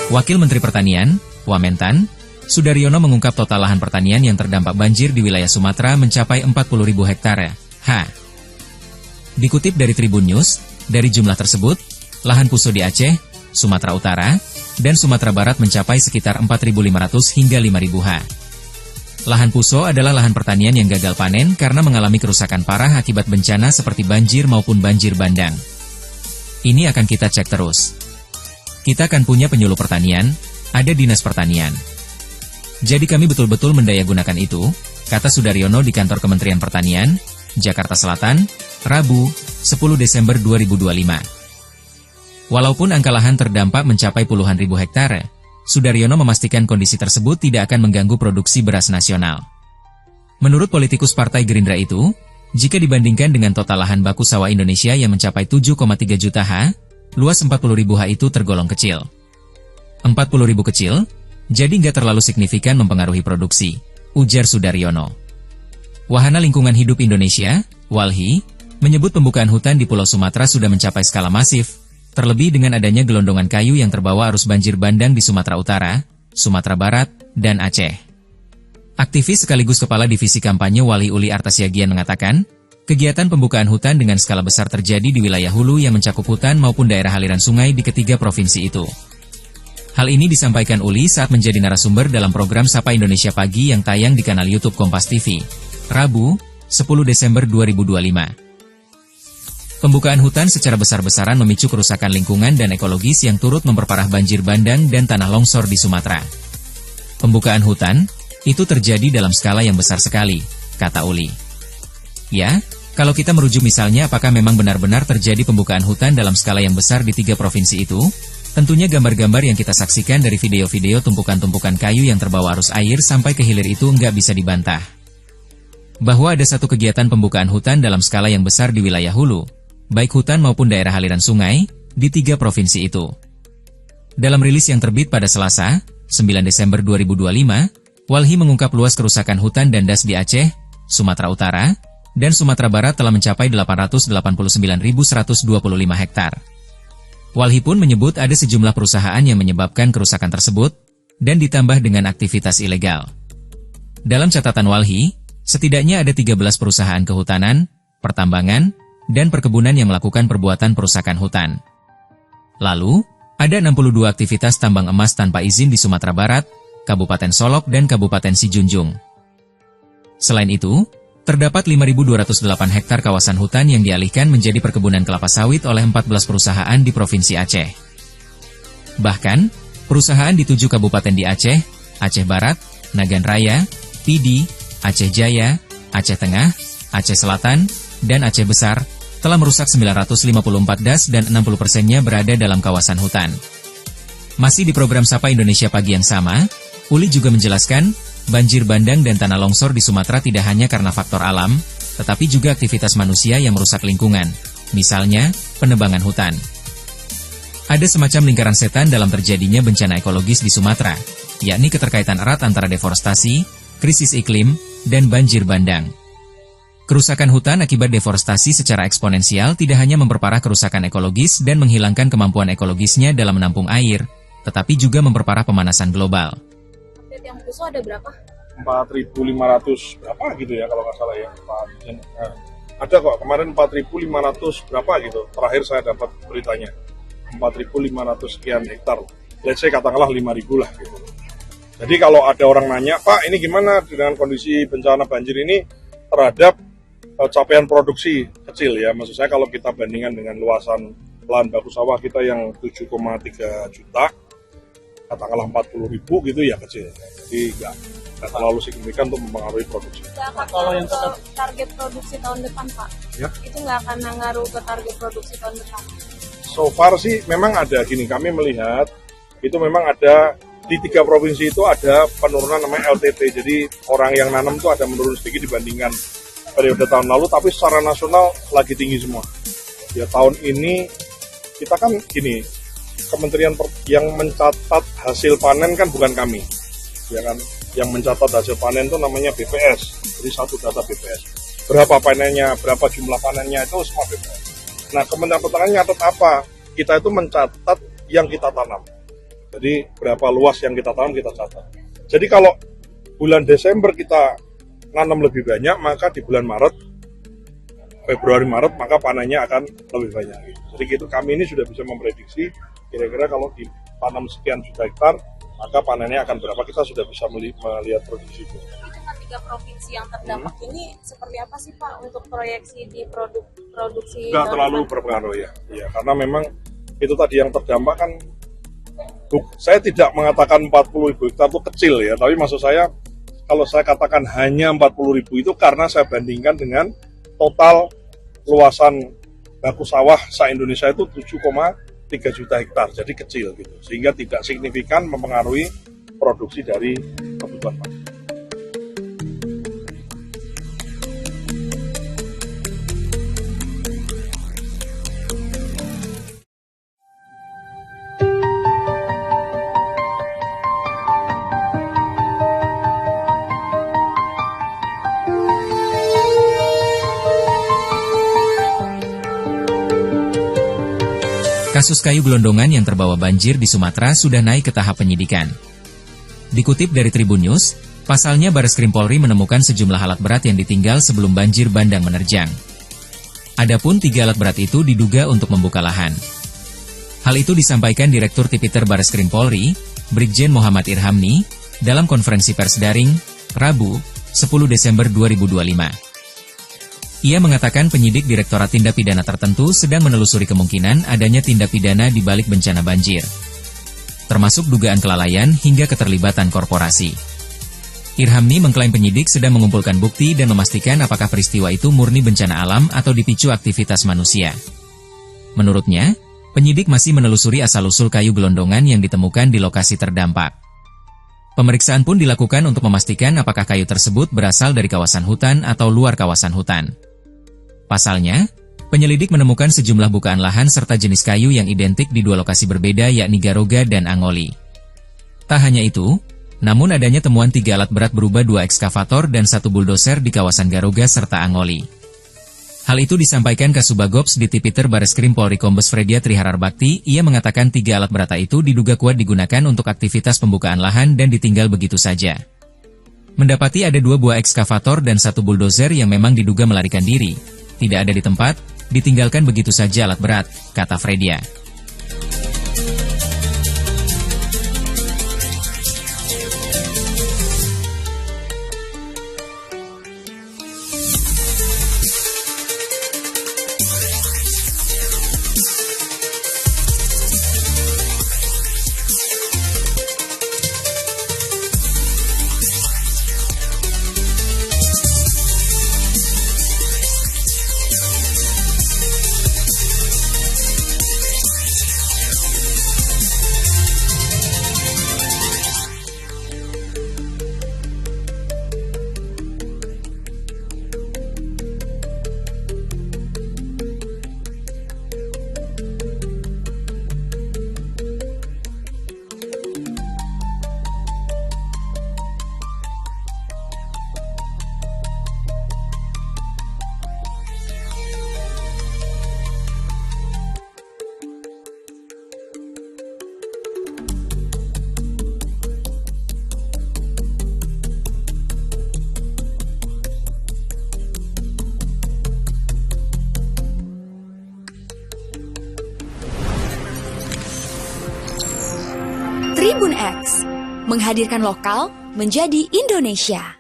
Wakil Menteri Pertanian, Wamentan, Sudaryono mengungkap total lahan pertanian yang terdampak banjir di wilayah Sumatera mencapai 40.000 hektare. Dikutip dari Tribun News, dari jumlah tersebut, lahan Puso di Aceh, Sumatera Utara, dan Sumatera Barat mencapai sekitar 4.500 hingga 5.000 ha. Lahan Puso adalah lahan pertanian yang gagal panen karena mengalami kerusakan parah akibat bencana seperti banjir maupun banjir bandang. Ini akan kita cek terus. Kita akan punya penyuluh pertanian, ada dinas pertanian. Jadi kami betul-betul mendayagunakan itu, kata Sudaryono di kantor Kementerian Pertanian, Jakarta Selatan, Rabu, 10 Desember 2025. Walaupun angka lahan terdampak mencapai puluhan ribu hektare, Sudaryono memastikan kondisi tersebut tidak akan mengganggu produksi beras nasional. Menurut politikus Partai Gerindra itu, jika dibandingkan dengan total lahan baku sawah Indonesia yang mencapai 7,3 juta ha, luas 40.000 ha itu tergolong kecil. 40.000 kecil, jadi nggak terlalu signifikan mempengaruhi produksi, ujar Sudaryono. Wahana Lingkungan Hidup Indonesia, WALHI, menyebut pembukaan hutan di Pulau Sumatera sudah mencapai skala masif, terlebih dengan adanya gelondongan kayu yang terbawa arus banjir bandang di Sumatera Utara, Sumatera Barat, dan Aceh. Aktivis sekaligus Kepala Divisi Kampanye WALHI Uli Artasiagian mengatakan, kegiatan pembukaan hutan dengan skala besar terjadi di wilayah hulu yang mencakup hutan maupun daerah aliran sungai di ketiga provinsi itu. Hal ini disampaikan Uli saat menjadi narasumber dalam program Sapa Indonesia Pagi yang tayang di kanal YouTube Kompas TV, Rabu, 10 Desember 2025. Pembukaan hutan secara besar-besaran memicu kerusakan lingkungan dan ekologis yang turut memperparah banjir bandang dan tanah longsor di Sumatera. Pembukaan hutan, itu terjadi dalam skala yang besar sekali, kata Uli. Ya, kalau kita merujuk misalnya apakah memang benar-benar terjadi pembukaan hutan dalam skala yang besar di 3 provinsi itu, tentunya gambar-gambar yang kita saksikan dari video-video tumpukan-tumpukan kayu yang terbawa arus air sampai ke hilir itu nggak bisa dibantah. Bahwa ada satu kegiatan pembukaan hutan dalam skala yang besar di wilayah hulu, baik hutan maupun daerah aliran sungai, di 3 provinsi itu. Dalam rilis yang terbit pada Selasa, 9 Desember 2025, WALHI mengungkap luas kerusakan hutan dan das di Aceh, Sumatera Utara, dan Sumatera Barat telah mencapai 889.125 hektar. WALHI pun menyebut ada sejumlah perusahaan yang menyebabkan kerusakan tersebut, dan ditambah dengan aktivitas ilegal. Dalam catatan WALHI, setidaknya ada 13 perusahaan kehutanan, pertambangan, dan perkebunan yang melakukan perbuatan perusakan hutan. Lalu, ada 62 aktivitas tambang emas tanpa izin di Sumatera Barat, Kabupaten Solok dan Kabupaten Sijunjung. Selain itu, terdapat 5.208 hektar kawasan hutan yang dialihkan menjadi perkebunan kelapa sawit oleh 14 perusahaan di Provinsi Aceh. Bahkan, perusahaan di 7 kabupaten di Aceh, Aceh Barat, Nagan Raya, Pidi, Aceh Jaya, Aceh Tengah, Aceh Selatan, dan Aceh Besar, telah merusak 954 das dan 60%-nya berada dalam kawasan hutan. Masih di program Sapa Indonesia Pagi yang sama, Uli juga menjelaskan, banjir bandang dan tanah longsor di Sumatera tidak hanya karena faktor alam, tetapi juga aktivitas manusia yang merusak lingkungan, misalnya, penebangan hutan. Ada semacam lingkaran setan dalam terjadinya bencana ekologis di Sumatera, yakni keterkaitan erat antara deforestasi, krisis iklim, dan banjir bandang. Kerusakan hutan akibat deforestasi secara eksponensial tidak hanya memperparah kerusakan ekologis dan menghilangkan kemampuan ekologisnya dalam menampung air, tetapi juga memperparah pemanasan global. Yang Puso ada berapa? 4.500 berapa gitu ya kalau nggak salah ya. Ada kok kemarin 4.500 berapa gitu. Terakhir saya dapat beritanya 4.500 sekian hektar. Let's say katakanlah 5.000 lah gitu. Jadi kalau ada orang nanya, Pak ini gimana dengan kondisi bencana banjir ini terhadap capaian produksi kecil ya. Maksud saya kalau kita bandingkan dengan luasan lahan baku sawah kita yang 7,3 juta, katakanlah 40.000 gitu ya kecil. Jadi nggak terlalu signifikan untuk mempengaruhi produksi. Kalau yang target produksi tahun depan Pak, ya? Itu nggak akan ngaruh ke target produksi tahun depan? So far sih memang ada gini, kami melihat itu memang ada di 3 provinsi itu ada penurunan namanya LTT. Jadi orang yang nanam itu ada menurun sedikit dibandingkan periode tahun lalu, tapi secara nasional lagi tinggi semua. Ya tahun ini kita kan gini, kementerian yang mencatat hasil panen kan bukan kami, ya kan? Yang mencatat hasil panen itu namanya BPS, jadi satu data BPS. Berapa panennya, berapa jumlah panennya itu semua BPS. Nah Kementerian Pertanian nyatat apa? Kita itu mencatat yang kita tanam. Jadi berapa luas yang kita tanam kita catat. Jadi kalau bulan Desember kita nanam lebih banyak, maka di bulan Maret, Februari Maret, maka panennya akan lebih banyak. Jadi gitu, kami ini sudah bisa memprediksi kira-kira kalau ditanam sekian juta hektar, maka panennya akan berapa, kita sudah bisa melihat produksi itu. Dengan 3 provinsi yang terdampak ini seperti apa sih Pak untuk proyeksi di produksi? Nggak terlalu berpengaruh ya, karena memang itu tadi yang terdampak kan, saya tidak mengatakan 40.000 hektar itu kecil ya, tapi maksud saya kalau saya katakan hanya 40.000 itu karena saya bandingkan dengan total luasan baku sawah se-Indonesia itu 7,3 juta hektar, jadi kecil gitu, sehingga tidak signifikan mempengaruhi produksi dari kebutuhan padi. Kasus kayu gelondongan yang terbawa banjir di Sumatera sudah naik ke tahap penyidikan. Dikutip dari Tribun News, pasalnya Bareskrim Polri menemukan sejumlah alat berat yang ditinggal sebelum banjir bandang menerjang. Adapun 3 alat berat itu diduga untuk membuka lahan. Hal itu disampaikan Direktur Tipiter Bareskrim Polri, Brigjen Muhammad Irhamni, dalam konferensi pers daring, Rabu, 10 Desember 2025. Ia mengatakan penyidik Direktorat Tindak Pidana Tertentu sedang menelusuri kemungkinan adanya tindak pidana di balik bencana banjir, termasuk dugaan kelalaian hingga keterlibatan korporasi. Irhamni mengklaim penyidik sedang mengumpulkan bukti dan memastikan apakah peristiwa itu murni bencana alam atau dipicu aktivitas manusia. Menurutnya, penyidik masih menelusuri asal-usul kayu gelondongan yang ditemukan di lokasi terdampak. Pemeriksaan pun dilakukan untuk memastikan apakah kayu tersebut berasal dari kawasan hutan atau luar kawasan hutan. Pasalnya, penyelidik menemukan sejumlah bukaan lahan serta jenis kayu yang identik di 2 lokasi berbeda yakni Garoga dan Angoli. Tak hanya itu, namun adanya temuan 3 alat berat berupa 2 ekskavator dan 1 buldoser di kawasan Garoga serta Angoli. Hal itu disampaikan Kasubagops di Tipiter Bareskrim Polri Kombes Fredia Trihararbakti. Ia mengatakan 3 alat berat itu diduga kuat digunakan untuk aktivitas pembukaan lahan dan ditinggal begitu saja. Mendapati ada 2 buah ekskavator dan 1 buldozer yang memang diduga melarikan diri. Tidak ada di tempat, ditinggalkan begitu saja alat berat, kata Fredia. Tribun X, menghadirkan lokal menjadi Indonesia.